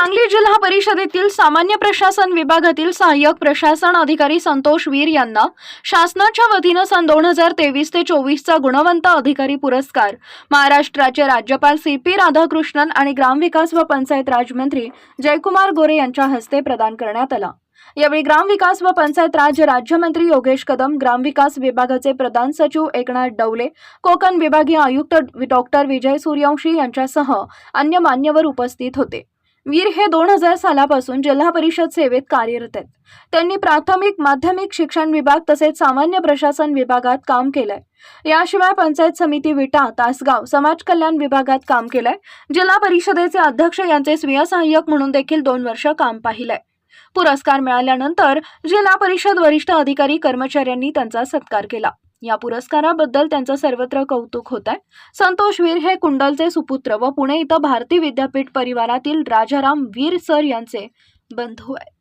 सांगली जिल्हा परिषदेतील सामान्य प्रशासन विभागातील सहाय्यक प्रशासन अधिकारी संतोष वीर यांना शासनाच्या वतीनं सन 2023 ते 24 चा गुणवंत अधिकारी पुरस्कार महाराष्ट्राचे राज्यपाल CP राधाकृष्णन आणि ग्रामविकास व पंचायत राज मंत्री जयकुमार गोरे यांच्या हस्ते प्रदान करण्यात आला। यावेळी ग्रामविकास व पंचायत राज राज्यमंत्री योगेश कदम, ग्रामविकास विभागाचे प्रधान सचिव एकनाथ डवले, कोकण विभागीय आयुक्त डॉक्टर विजय सूर्यवंशी यांच्यासह अन्य मान्यवर उपस्थित होते। वीर हे 2000 सालापासून जिल्हा परिषद सेवेत कार्यरत आहेत। त्यांनी प्राथमिक माध्यमिक शिक्षण विभाग तसेच सामान्य प्रशासन विभागात काम केलंय। याशिवाय पंचायत समिती विटा, तासगाव, समाज कल्याण विभागात काम केलंय। जिल्हा परिषदेचे अध्यक्ष यांचे स्वीय सहाय्यक म्हणून देखील 2 वर्ष काम पाहिलंय। पुरस्कार मिळाल्यानंतर जिल्हा परिषद वरिष्ठ अधिकारी कर्मचाऱ्यांनी त्यांचा सत्कार केला। या पुरस्काराबद्दल त्यांचं सर्वत्र कौतुक होत आहे। संतोष वीर हे कुंडलचे सुपुत्र व पुणे इथं भारती विद्यापीठ परिवारातील राजाराम वीर सर यांचे बंधू आहेत।